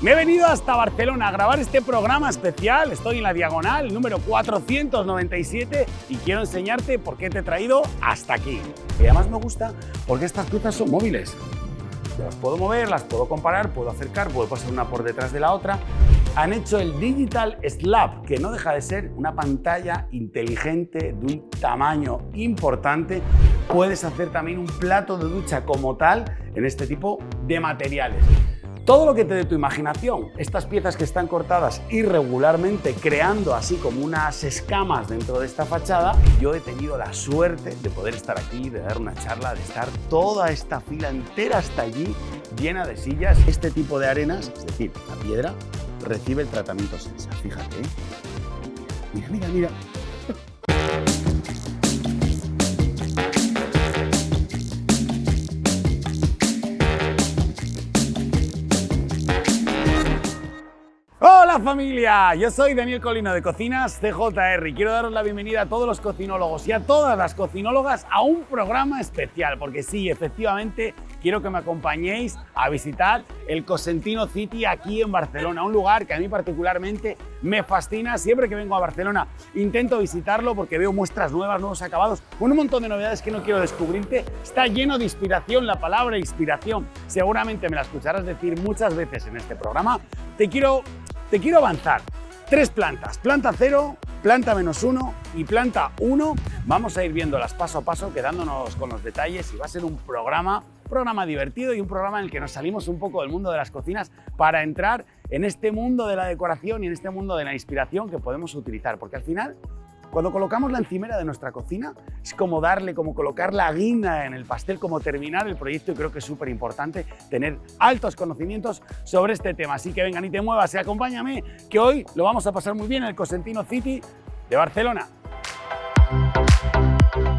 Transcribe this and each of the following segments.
Me he venido hasta Barcelona a grabar este programa especial. Estoy en la diagonal número 497 y quiero enseñarte por qué te he traído hasta aquí. Y además me gusta porque estas piezas son móviles. Las puedo mover, las puedo comparar, puedo acercar, puedo pasar una por detrás de la otra. Han hecho el Digital Slab, que no deja de ser una pantalla inteligente de un tamaño importante. Puedes hacer también un plato de ducha como tal en este tipo de materiales. Todo lo que te dé tu imaginación, estas piezas que están cortadas irregularmente, creando así como unas escamas dentro de esta fachada. Yo he tenido la suerte de poder estar aquí, de dar una charla, de estar toda esta fila entera hasta allí, llena de sillas. Este tipo de arenas, es decir, la piedra, recibe el tratamiento Sensa. Fíjate, ¿eh? Mira, mira, mira. ¡Hola familia! Yo soy Daniel Colino de Cocinas CJR y quiero daros la bienvenida a todos los cocinólogos y a todas las cocinólogas a un programa especial, porque sí, efectivamente, quiero que me acompañéis a visitar el Cosentino City aquí en Barcelona, un lugar que a mí particularmente me fascina. Siempre que vengo a Barcelona intento visitarlo porque veo muestras nuevas, nuevos acabados, con un montón de novedades que no quiero descubrirte. Está lleno de inspiración, la palabra inspiración seguramente me la escucharás decir muchas veces en este programa. Te quiero avanzar. 3 plantas, planta 0, planta -1 y planta 1. Vamos a ir viéndolas paso a paso, quedándonos con los detalles, y va a ser un programa divertido y un programa en el que nos salimos un poco del mundo de las cocinas para entrar en este mundo de la decoración y en este mundo de la inspiración que podemos utilizar, porque al final, cuando colocamos la encimera de nuestra cocina, es como colocar la guinda en el pastel, como terminar el proyecto, y creo que es súper importante tener altos conocimientos sobre este tema. Así que venga, ni te muevas y acompáñame, que hoy lo vamos a pasar muy bien en el Cosentino City de Barcelona.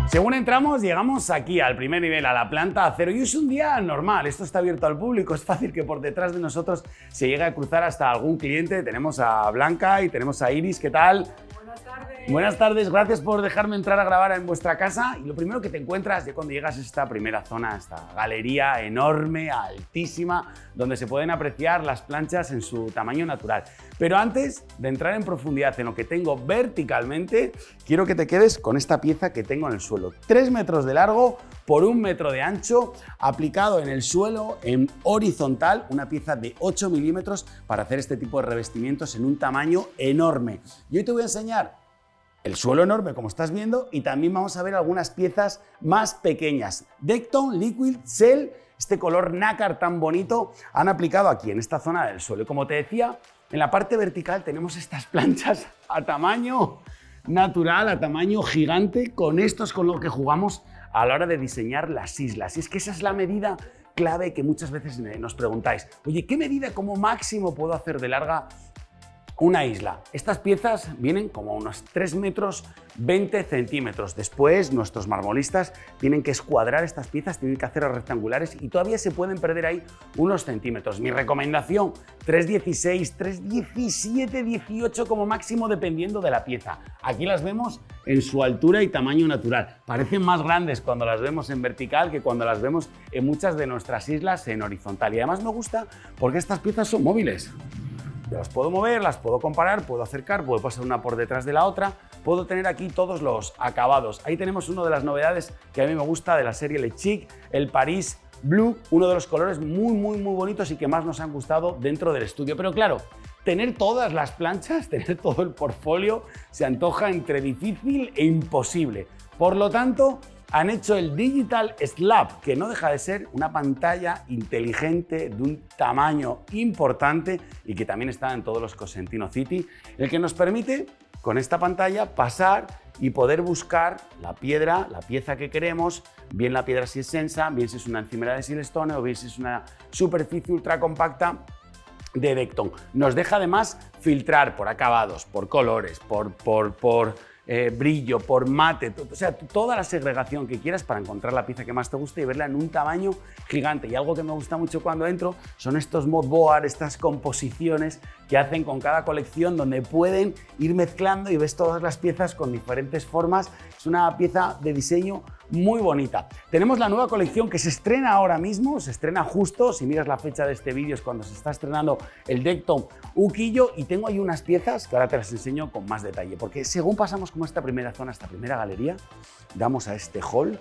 Según entramos, llegamos aquí al primer nivel, a la planta 0, y es un día normal. Esto está abierto al público, es fácil que por detrás de nosotros se llegue a cruzar hasta algún cliente. Tenemos a Blanca y tenemos a Iris. ¿Qué tal? Buenas tardes. Buenas tardes, gracias por dejarme entrar a grabar en vuestra casa. Y lo primero que te encuentras ya cuando llegas a esta primera zona, esta galería enorme, altísima, donde se pueden apreciar las planchas en su tamaño natural. Pero antes de entrar en profundidad en lo que tengo verticalmente, quiero que te quedes con esta pieza que tengo en el suelo. 3 metros de largo por 1 metro de ancho, aplicado en el suelo en horizontal, una pieza de 8 milímetros para hacer este tipo de revestimientos en un tamaño enorme. Y hoy te voy a enseñar el suelo enorme, como estás viendo, y también vamos a ver algunas piezas más pequeñas. Decton Liquid Cell, este color nácar tan bonito, han aplicado aquí en esta zona del suelo. Y como te decía, en la parte vertical tenemos estas planchas a tamaño natural, a tamaño gigante. Con esto es con lo que jugamos a la hora de diseñar las islas. Y es que esa es la medida clave que muchas veces nos preguntáis. Oye, ¿qué medida como máximo puedo hacer de larga una isla? Estas piezas vienen como a unos 3 metros 20 centímetros. Después nuestros marmolistas tienen que escuadrar estas piezas, tienen que hacerlas rectangulares y todavía se pueden perder ahí unos centímetros. Mi recomendación, 3,16, 3,17, 18 como máximo, dependiendo de la pieza. Aquí las vemos en su altura y tamaño natural. Parecen más grandes cuando las vemos en vertical que cuando las vemos en muchas de nuestras islas en horizontal. Y además me gusta porque estas piezas son móviles. Yo las puedo mover, las puedo comparar, puedo acercar, puedo pasar una por detrás de la otra, puedo tener aquí todos los acabados. Ahí tenemos una de las novedades que a mí me gusta de la serie Le Chic, el Paris Blue, uno de los colores muy bonitos y que más nos han gustado dentro del estudio. Pero claro, tener todas las planchas, tener todo el portfolio, se antoja entre difícil e imposible. Por lo tanto, han hecho el Digital Slab, que no deja de ser una pantalla inteligente de un tamaño importante y que también está en todos los Cosentino City, el que nos permite con esta pantalla pasar y poder buscar la piedra, la pieza que queremos, bien la piedra si es Sensa, bien si es una encimera de Silestone o bien si es una superficie ultra compacta de Decton. Nos deja además filtrar por acabados, por colores, por brillo, por mate, o sea, toda la segregación que quieras para encontrar la pieza que más te guste y verla en un tamaño gigante. Y algo que me gusta mucho cuando entro son estos mood board, estas composiciones que hacen con cada colección, donde pueden ir mezclando y ves todas las piezas con diferentes formas. Es una pieza de diseño muy bonita. Tenemos la nueva colección que se estrena ahora mismo, se estrena justo, si miras la fecha de este vídeo es cuando se está estrenando el Decton Ukiyo, y tengo ahí unas piezas que ahora te las enseño con más detalle, porque según pasamos como esta primera zona, esta primera galería, damos a este hall,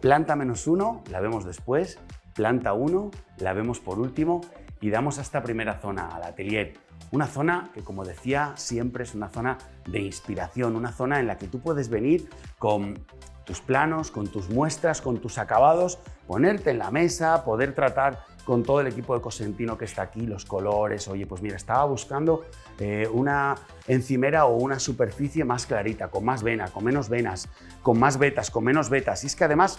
planta -1, la vemos después, planta 1, la vemos por último, y damos a esta primera zona, al atelier. Una zona que, como decía, siempre es una zona de inspiración, una zona en la que tú puedes venir con tus planos, con tus muestras, con tus acabados, ponerte en la mesa, poder tratar con todo el equipo de Cosentino que está aquí, los colores. Oye, pues mira, estaba buscando una encimera o una superficie más clarita, con más vena, con menos venas, con más vetas, con menos vetas. Y es que además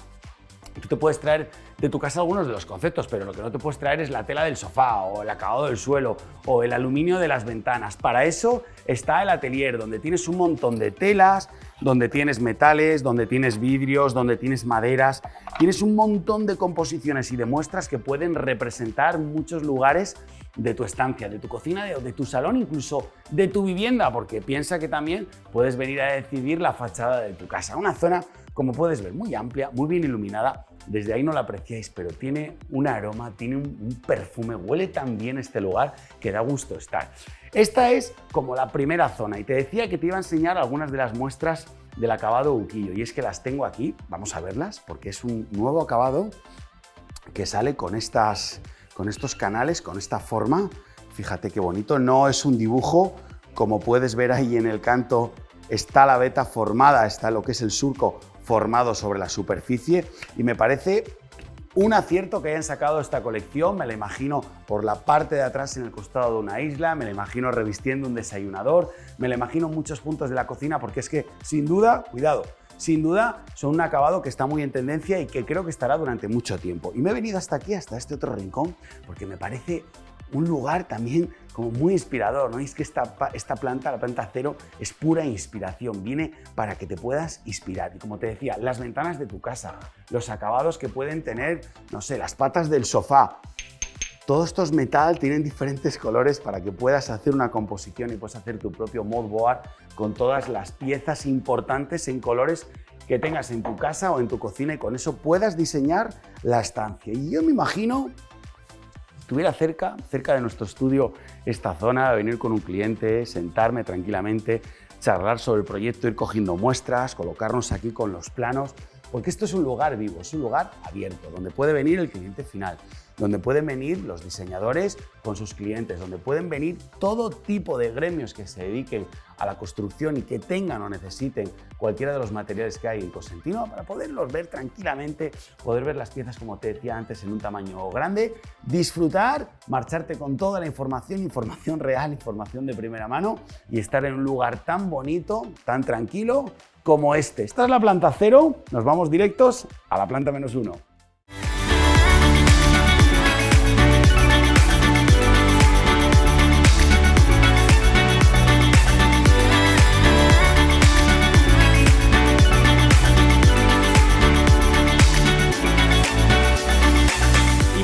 tú te puedes traer de tu casa algunos de los conceptos, pero lo que no te puedes traer es la tela del sofá o el acabado del suelo o el aluminio de las ventanas. Para eso está el atelier, donde tienes un montón de telas, donde tienes metales, donde tienes vidrios, donde tienes maderas. Tienes un montón de composiciones y de muestras que pueden representar muchos lugares de tu estancia, de tu cocina, de tu salón, incluso de tu vivienda, porque piensa que también puedes venir a decidir la fachada de tu casa. Una zona, como puedes ver, muy amplia, muy bien iluminada. Desde ahí no la apreciáis, pero tiene un aroma, tiene un perfume, huele tan bien este lugar que da gusto estar. Esta es como la primera zona, y te decía que te iba a enseñar algunas de las muestras del acabado Ukiyo, y es que las tengo aquí, vamos a verlas, porque es un nuevo acabado que sale con estos canales, con esta forma. Fíjate qué bonito, no es un dibujo, como puedes ver ahí en el canto está la veta formada, está lo que es el surco formado sobre la superficie, y me parece un acierto que hayan sacado esta colección. Me la imagino por la parte de atrás en el costado de una isla, me la imagino revistiendo un desayunador, me la imagino en muchos puntos de la cocina, porque es que sin duda, cuidado, sin duda son un acabado que está muy en tendencia y que creo que estará durante mucho tiempo. Y me he venido hasta aquí, hasta este otro rincón, porque me parece un lugar también como muy inspirador, ¿no? Y es que esta planta, la planta 0, es pura inspiración, viene para que te puedas inspirar. Y como te decía, las ventanas de tu casa, los acabados que pueden tener, no sé, las patas del sofá, todos estos metal tienen diferentes colores para que puedas hacer una composición y puedas hacer tu propio mood board con todas las piezas importantes en colores que tengas en tu casa o en tu cocina, y con eso puedas diseñar la estancia. Y yo me imagino estuviera cerca de nuestro estudio esta zona, venir con un cliente, sentarme tranquilamente, charlar sobre el proyecto, ir cogiendo muestras, colocarnos aquí con los planos, porque esto es un lugar vivo, es un lugar abierto, donde puede venir el cliente final, donde pueden venir los diseñadores con sus clientes, donde pueden venir todo tipo de gremios que se dediquen a la construcción y que tengan o necesiten cualquiera de los materiales que hay en Cosentino, para poderlos ver tranquilamente, poder ver las piezas, como te decía antes, en un tamaño grande, disfrutar, marcharte con toda la información real, información de primera mano, y estar en un lugar tan bonito, tan tranquilo como este. Esta es la planta 0, nos vamos directos a la planta -1.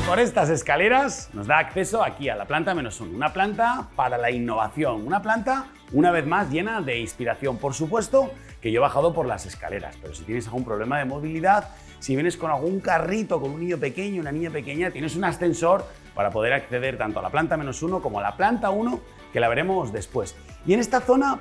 Por estas escaleras nos da acceso aquí a la planta -1, una planta para la innovación, una planta, una vez más, llena de inspiración. Por supuesto que yo he bajado por las escaleras, pero si tienes algún problema de movilidad, si vienes con algún carrito, con un niño pequeño, una niña pequeña, tienes un ascensor para poder acceder tanto a la planta -1 como a la planta 1, que la veremos después. Y en esta zona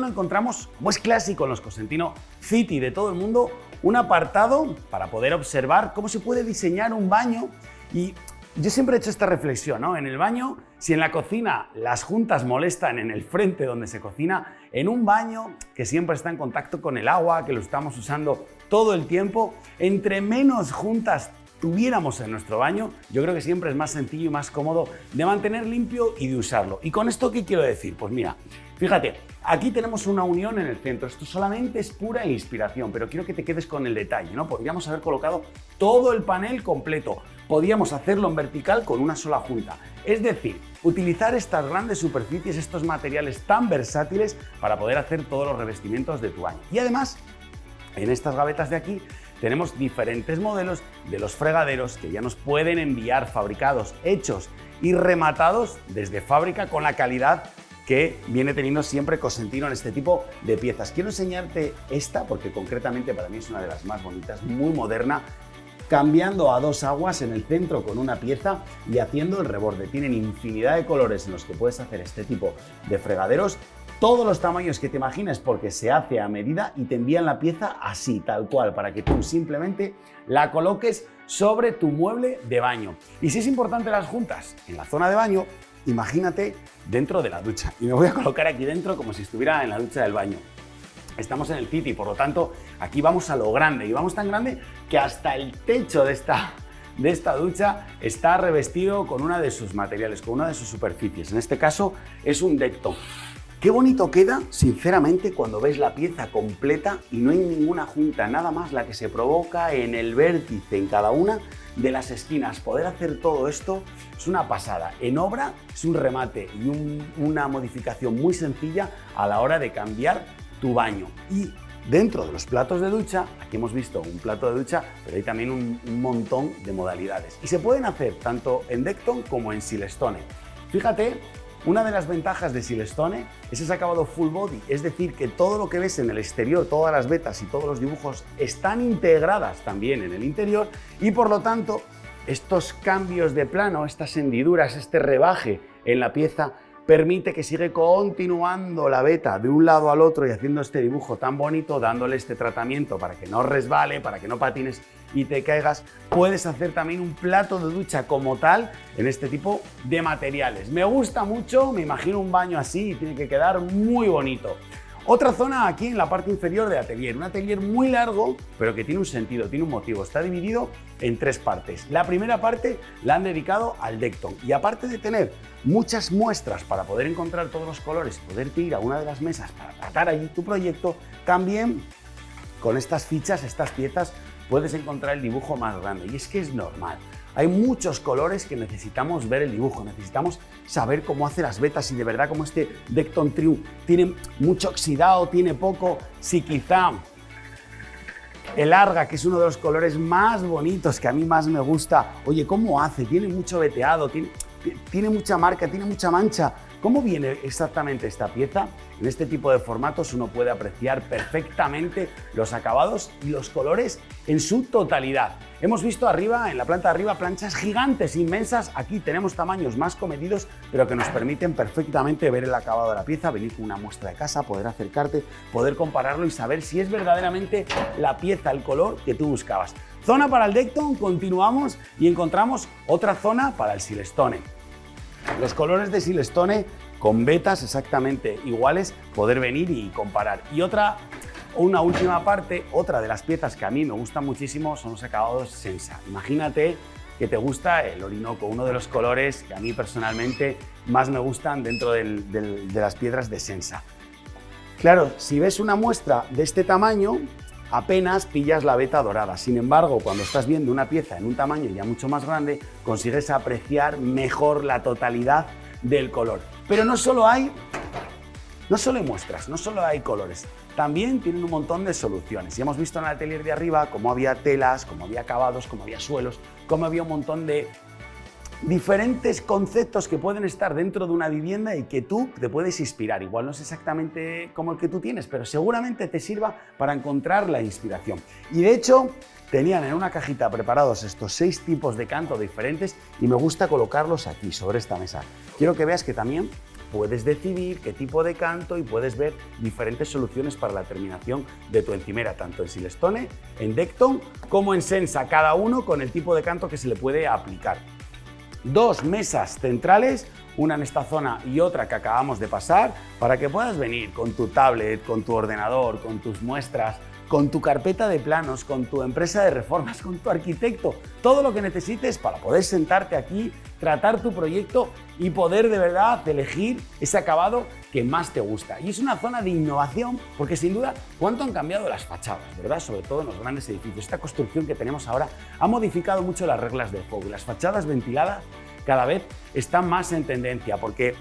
encontramos, como es clásico en los Cosentino City de todo el mundo, un apartado para poder observar cómo se puede diseñar un baño. Y yo siempre he hecho esta reflexión, ¿no? En el baño, si en la cocina las juntas molestan en el frente donde se cocina, en un baño que siempre está en contacto con el agua, que lo estamos usando todo el tiempo, entre menos juntas tuviéramos en nuestro baño, yo creo que siempre es más sencillo y más cómodo de mantener limpio y de usarlo. ¿Y con esto qué quiero decir? Pues mira, fíjate, aquí tenemos una unión en el centro. Esto solamente es pura inspiración, pero quiero que te quedes con el detalle, ¿no? Podríamos haber colocado todo el panel completo. Podíamos hacerlo en vertical con una sola junta. Es decir, utilizar estas grandes superficies, estos materiales tan versátiles para poder hacer todos los revestimientos de tu baño. Y además, en estas gavetas de aquí tenemos diferentes modelos de los fregaderos que ya nos pueden enviar fabricados, hechos y rematados desde fábrica con la calidad que viene teniendo siempre Cosentino en este tipo de piezas. Quiero enseñarte esta porque concretamente para mí es una de las más bonitas, muy moderna, cambiando a 2 aguas en el centro con una pieza y haciendo el reborde. Tienen infinidad de colores en los que puedes hacer este tipo de fregaderos, todos los tamaños que te imagines porque se hace a medida y te envían la pieza así, tal cual, para que tú simplemente la coloques sobre tu mueble de baño. Y si es importante las juntas en la zona de baño, imagínate dentro de la ducha. Y me voy a colocar aquí dentro como si estuviera en la ducha del baño. Estamos en el City, por lo tanto, aquí vamos a lo grande. Y vamos tan grande que hasta el techo de esta ducha está revestido con una de sus materiales, con una de sus superficies. En este caso es un Decton. Qué bonito queda, sinceramente, cuando ves la pieza completa y no hay ninguna junta, nada más la que se provoca en el vértice, en cada una de las esquinas. Poder hacer todo esto es una pasada. En obra es un remate y una modificación muy sencilla a la hora de cambiar tu baño. Y dentro de los platos de ducha, aquí hemos visto un plato de ducha, pero hay también un montón de modalidades. Y se pueden hacer tanto en Decton como en Silestone. Fíjate, una de las ventajas de Silestone es ese acabado full body, es decir, que todo lo que ves en el exterior, todas las vetas y todos los dibujos están integradas también en el interior y por lo tanto estos cambios de plano, estas hendiduras, este rebaje en la pieza permite que siga continuando la veta de un lado al otro y haciendo este dibujo tan bonito, dándole este tratamiento para que no resbale, para que no patines y te caigas. Puedes hacer también un plato de ducha como tal en este tipo de materiales. Me gusta mucho, me imagino un baño así y tiene que quedar muy bonito. Otra zona aquí en la parte inferior de atelier, un atelier muy largo, pero que tiene un sentido, tiene un motivo. Está dividido en 3 partes. La primera parte la han dedicado al Decton y aparte de tener muchas muestras para poder encontrar todos los colores, poderte ir a una de las mesas para tratar allí tu proyecto, también con estas fichas, estas piezas, puedes encontrar el dibujo más grande y es que es normal. Hay muchos colores que necesitamos ver el dibujo, necesitamos saber cómo hace las vetas, si de verdad como este Decton Triumph tiene mucho oxidado, tiene poco, si quizá el Arga, que es uno de los colores más bonitos que a mí más me gusta, oye, ¿cómo hace? Tiene mucho veteado, tiene mucha marca, tiene mucha mancha. ¿Cómo viene exactamente esta pieza? En este tipo de formatos uno puede apreciar perfectamente los acabados y los colores en su totalidad. Hemos visto arriba, en la planta de arriba, planchas gigantes, inmensas. Aquí tenemos tamaños más comedidos, pero que nos permiten perfectamente ver el acabado de la pieza, venir con una muestra de casa, poder acercarte, poder compararlo y saber si es verdaderamente la pieza, el color que tú buscabas. Zona para el Decton, continuamos y encontramos otra zona para el Silestone. Los colores de Silestone con vetas exactamente iguales, poder venir y comparar. Y una última parte, otra de las piezas que a mí me gusta muchísimo son los acabados Sensa. Imagínate que te gusta el Orinoco, uno de los colores que a mí personalmente más me gustan dentro de las piedras de Sensa. Claro, si ves una muestra de este tamaño, apenas pillas la veta dorada. Sin embargo, cuando estás viendo una pieza en un tamaño ya mucho más grande, consigues apreciar mejor la totalidad del color. Pero no solo hay muestras, no solo hay colores, también tienen un montón de soluciones. Y hemos visto en el atelier de arriba cómo había telas, cómo había acabados, cómo había suelos, cómo había un montón de diferentes conceptos que pueden estar dentro de una vivienda y que tú te puedes inspirar. Igual no es exactamente como el que tú tienes, pero seguramente te sirva para encontrar la inspiración. Y de hecho, tenían en una cajita preparados estos 6 tipos de canto diferentes y me gusta colocarlos aquí, sobre esta mesa. Quiero que veas que también puedes decidir qué tipo de canto y puedes ver diferentes soluciones para la terminación de tu encimera, tanto en Silestone, en Decton como en Sensa, cada uno con el tipo de canto que se le puede aplicar. 2 mesas centrales, una en esta zona y otra que acabamos de pasar, para que puedas venir con tu tablet, con tu ordenador, con tus muestras, con tu carpeta de planos, con tu empresa de reformas, con tu arquitecto, todo lo que necesites para poder sentarte aquí, tratar tu proyecto y poder de verdad elegir ese acabado que más te gusta. Y es una zona de innovación porque sin duda, ¿cuánto han cambiado las fachadas, verdad? Sobre todo en los grandes edificios. Esta construcción que tenemos ahora ha modificado mucho las reglas del juego y las fachadas ventiladas cada vez están más en tendencia porque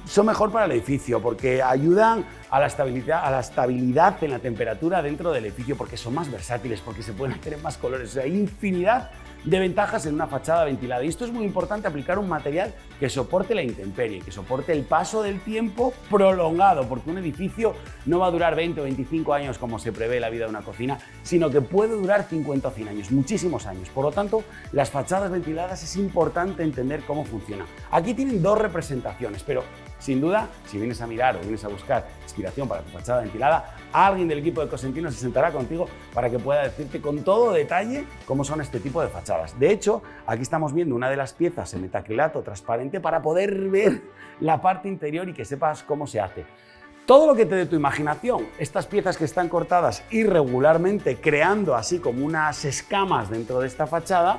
son mejor para el edificio porque ayudan a la estabilidad en la temperatura dentro del edificio, porque son más versátiles, porque se pueden hacer en más colores. O sea, hay infinidad de ventajas en una fachada ventilada. Y esto es muy importante, aplicar un material que soporte la intemperie, que soporte el paso del tiempo prolongado, porque un edificio no va a durar 20 o 25 años como se prevé la vida de una cocina, sino que puede durar 50 o 100 años, muchísimos años. Por lo tanto, las fachadas ventiladas es importante entender cómo funcionan. Aquí tienen dos representaciones, pero sin duda, si vienes a mirar o vienes a buscar inspiración para tu fachada ventilada, alguien del equipo de Cosentino se sentará contigo para que pueda decirte con todo detalle cómo son este tipo de fachadas. De hecho, aquí estamos viendo una de las piezas en metacrilato transparente para poder ver la parte interior y que sepas cómo se hace. Todo lo que te dé tu imaginación, estas piezas que están cortadas irregularmente, creando así como unas escamas dentro de esta fachada,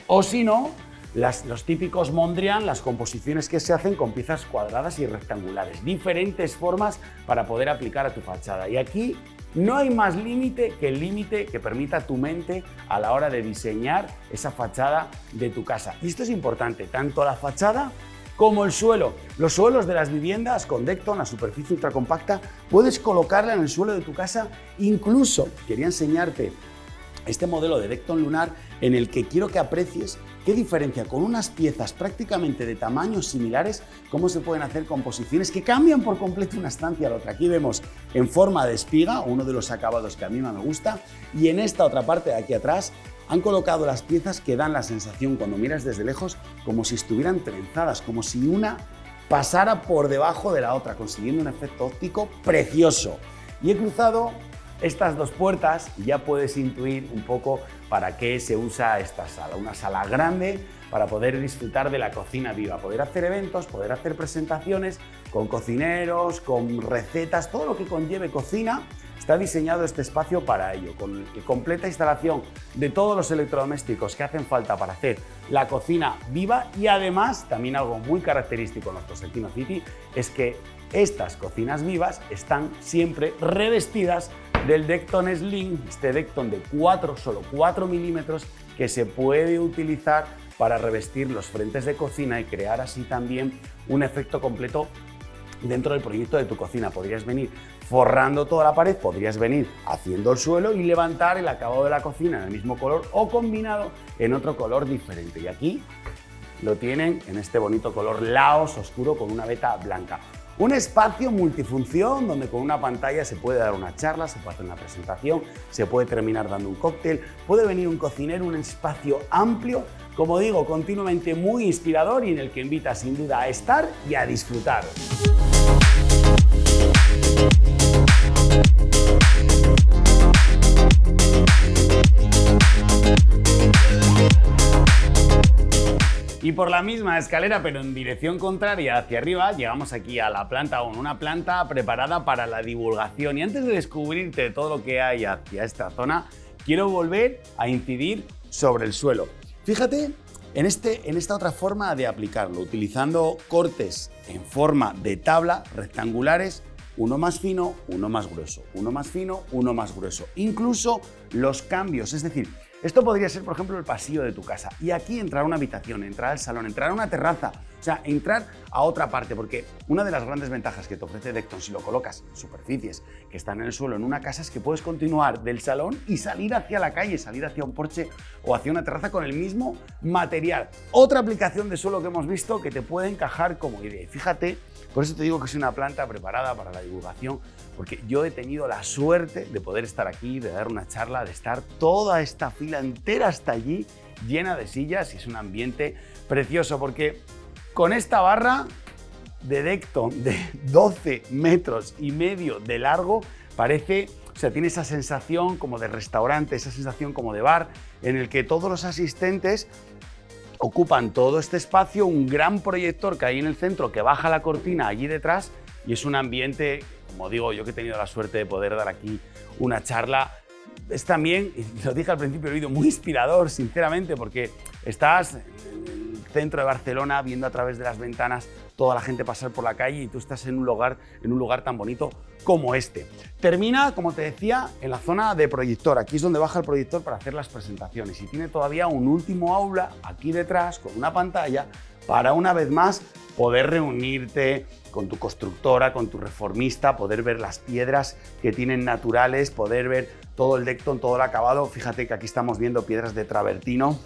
o si no, los típicos Mondrian, las composiciones que se hacen con piezas cuadradas y rectangulares, diferentes formas para poder aplicar a tu fachada. Y aquí no hay más límite que el límite que permita tu mente a la hora de diseñar esa fachada de tu casa. Y esto es importante, tanto la fachada como el suelo. Los suelos de las viviendas con Decton, la superficie ultracompacta, puedes colocarla en el suelo de tu casa. Incluso quería enseñarte este modelo de Decton Lunar en el que quiero que aprecies qué diferencia con unas piezas prácticamente de tamaños similares, cómo se pueden hacer composiciones que cambian por completo una estancia a la otra. Aquí vemos en forma de espiga, uno de los acabados que a mí más me gusta, y en esta otra parte de aquí atrás han colocado las piezas que dan la sensación cuando miras desde lejos como si estuvieran trenzadas, como si una pasara por debajo de la otra, consiguiendo un efecto óptico precioso. Y he cruzado estas dos puertas y ya puedes intuir un poco para qué se usa esta sala. Una sala grande para poder disfrutar de la cocina viva, poder hacer eventos, poder hacer presentaciones con cocineros, con recetas, todo lo que conlleve cocina. Está diseñado este espacio para ello, con completa instalación de todos los electrodomésticos que hacen falta para hacer la cocina viva. Y además, también algo muy característico en nuestro Cosentino City es que estas cocinas vivas están siempre revestidas del Decton Slim, este Decton de solo 4 milímetros que se puede utilizar para revestir los frentes de cocina y crear así también un efecto completo dentro del proyecto de tu cocina. Podrías venir forrando toda la pared, podrías venir haciendo el suelo y levantar el acabado de la cocina en el mismo color o combinado en otro color diferente. Y aquí lo tienen en este bonito color Laos oscuro con una veta blanca. Un espacio multifunción donde con una pantalla se puede dar una charla, se puede hacer una presentación, se puede terminar dando un cóctel, puede venir un cocinero, un espacio amplio, como digo, continuamente muy inspirador y en el que invita sin duda a estar y a disfrutar. Y por la misma escalera, pero en dirección contraria hacia arriba, llegamos aquí a la planta 1, una planta preparada para la divulgación. Y antes de descubrirte todo lo que hay hacia esta zona, quiero volver a incidir sobre el suelo. Fíjate en esta otra forma de aplicarlo, utilizando cortes en forma de tabla rectangulares, uno más fino, uno más grueso, uno más fino, uno más grueso. Incluso los cambios, es decir, esto podría ser, por ejemplo, el pasillo de tu casa. Y aquí entrar a una habitación, entrar al salón, entrar a una terraza, o sea, entrar a otra parte, porque una de las grandes ventajas que te ofrece Decton si lo colocas en superficies que están en el suelo en una casa es que puedes continuar del salón y salir hacia la calle, salir hacia un porche o hacia una terraza con el mismo material. Otra aplicación de suelo que hemos visto que te puede encajar como idea. Y fíjate, por eso te digo que es una planta preparada para la divulgación, porque yo he tenido la suerte de poder estar aquí, de dar una charla, de estar toda esta fila entera hasta allí llena de sillas y es un ambiente precioso porque con esta barra de Decton de 12 metros y medio de largo parece, o sea, tiene esa sensación como de restaurante, esa sensación como de bar en el que todos los asistentes ocupan todo este espacio, un gran proyector que hay en el centro que baja la cortina allí detrás y es un ambiente, como digo, yo que he tenido la suerte de poder dar aquí una charla, es también, y lo dije al principio del vídeo, muy inspirador, sinceramente, porque estás en el centro de Barcelona, viendo a través de las ventanas toda la gente pasar por la calle y tú estás en un lugar tan bonito como este. Termina, como te decía, en la zona de proyector. Aquí es donde baja el proyector para hacer las presentaciones y tiene todavía un último aula aquí detrás con una pantalla para una vez más poder reunirte con tu constructora, con tu reformista, poder ver las piedras que tienen naturales, poder ver todo el Decton, todo el acabado. Fíjate que aquí estamos viendo piedras de travertino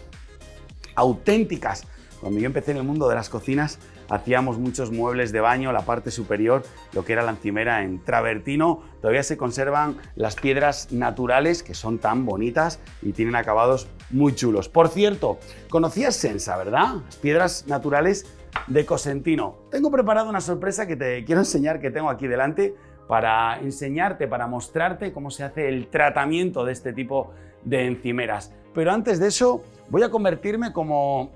auténticas. Cuando yo empecé en el mundo de las cocinas, hacíamos muchos muebles de baño, la parte superior, lo que era la encimera en travertino. Todavía se conservan las piedras naturales, que son tan bonitas y tienen acabados muy chulos. Por cierto, conocías Sensa, ¿verdad? Las piedras naturales de Cosentino. Tengo preparado una sorpresa que te quiero enseñar, que tengo aquí delante, para enseñarte, para mostrarte cómo se hace el tratamiento de este tipo de encimeras. Pero antes de eso, voy a convertirme como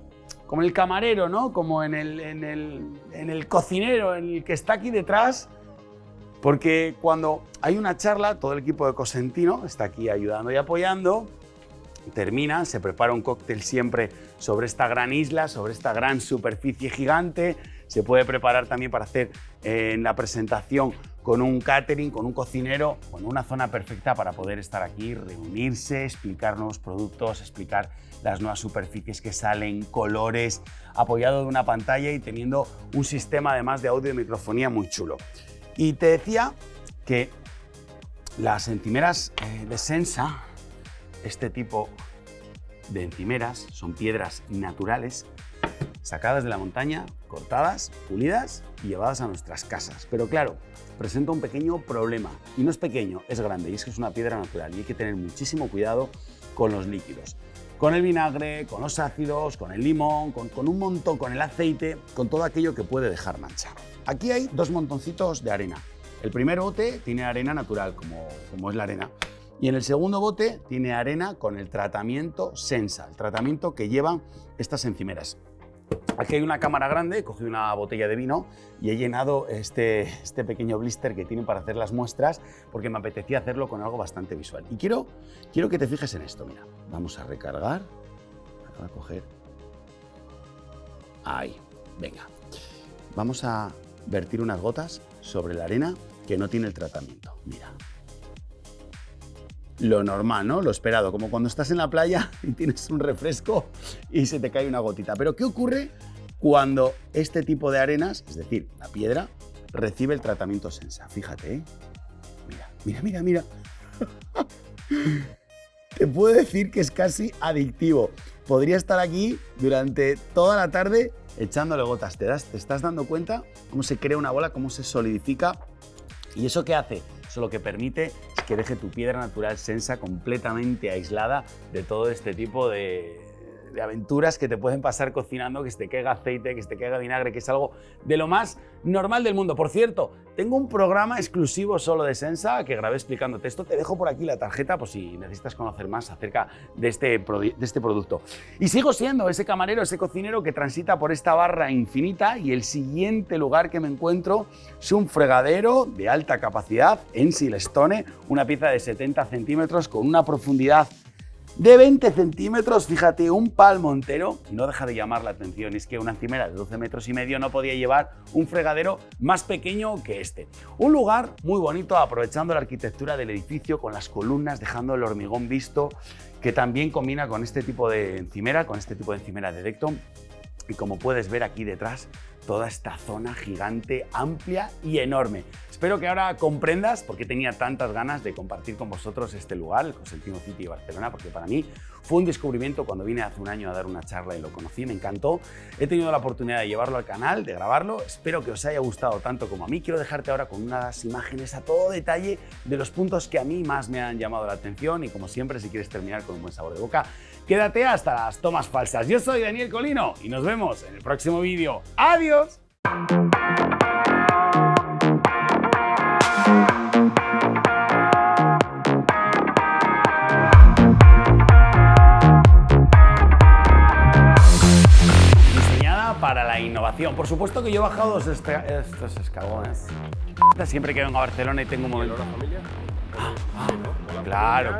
el camarero, ¿no? Como en el cocinero, en el que está aquí detrás, porque cuando hay una charla, todo el equipo de Cosentino está aquí ayudando y apoyando. Termina, se prepara un cóctel siempre sobre esta gran isla, sobre esta gran superficie gigante. Se puede preparar también para hacer en la presentación con un catering, con un cocinero, con una zona perfecta para poder estar aquí, reunirse, explicar nuevos productos, explicar las nuevas superficies que salen, colores, apoyado de una pantalla y teniendo un sistema además de audio y microfonía muy chulo. Y te decía que las encimeras de Sensa, este tipo de encimeras, son piedras naturales sacadas de la montaña, cortadas, pulidas y llevadas a nuestras casas. Pero claro, presenta un pequeño problema, y no es pequeño, es grande, y es que es una piedra natural y hay que tener muchísimo cuidado con los líquidos. Con el vinagre, con los ácidos, con el limón, con un montón, con el aceite, con todo aquello que puede dejar manchado. Aquí hay dos montoncitos de arena. El primer bote tiene arena natural, como es la arena. Y en el segundo bote tiene arena con el tratamiento Sensa, el tratamiento que llevan estas encimeras. Aquí hay una cámara grande, he cogido una botella de vino y he llenado este pequeño blister que tienen para hacer las muestras porque me apetecía hacerlo con algo bastante visual. Y quiero que te fijes en esto, mira. Vamos a recargar, voy a coger, ahí, venga. Vamos a vertir unas gotas sobre la arena que no tiene el tratamiento, mira. Lo normal, ¿no? Lo esperado, como cuando estás en la playa y tienes un refresco y se te cae una gotita. Pero ¿qué ocurre cuando este tipo de arenas, es decir, la piedra, recibe el tratamiento Sensa? Fíjate, ¿eh? Mira. Te puedo decir que es casi adictivo. Podría estar aquí durante toda la tarde echándole gotas. ¿Te estás dando cuenta cómo se crea una bola, cómo se solidifica? ¿Y eso qué hace? Eso lo que permite es que deje tu piedra natural Sensa completamente aislada de todo este tipo de aventuras que te pueden pasar cocinando, que se te caiga aceite, que se te caiga vinagre, que es algo de lo más normal del mundo. Por cierto, tengo un programa exclusivo solo de Sensa que grabé explicándote esto. Te dejo por aquí la tarjeta por si necesitas conocer más acerca de este producto. Y sigo siendo ese camarero, ese cocinero que transita por esta barra infinita y el siguiente lugar que me encuentro es un fregadero de alta capacidad en silestone, una pieza de 70 centímetros con una profundidad de 20 centímetros, fíjate, un palmo entero, y no deja de llamar la atención, es que una encimera de 12 metros y medio no podía llevar un fregadero más pequeño que este. Un lugar muy bonito, aprovechando la arquitectura del edificio con las columnas, dejando el hormigón visto, que también combina con este tipo de encimera, de Decton. Y como puedes ver aquí detrás, toda esta zona gigante, amplia y enorme. Espero que ahora comprendas por qué tenía tantas ganas de compartir con vosotros este lugar, el Cosentino City de Barcelona, porque para mí fue un descubrimiento cuando vine hace un año a dar una charla y lo conocí, me encantó. He tenido la oportunidad de llevarlo al canal, de grabarlo, espero que os haya gustado tanto como a mí. Quiero dejarte ahora con unas imágenes a todo detalle de los puntos que a mí más me han llamado la atención y como siempre, si quieres terminar con un buen sabor de boca, quédate hasta las tomas falsas. Yo soy Daniel Colino y nos vemos en el próximo vídeo. ¡Adiós! Diseñada para la innovación. Por supuesto que yo he bajado estos escalones. Siempre que vengo a Barcelona y tengo un momento. Claro.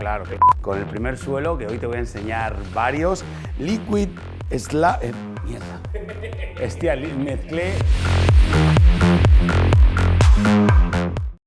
Con el primer suelo, que hoy te voy a enseñar varios. Liquid Slab. Mierda. Hostia, mezclé...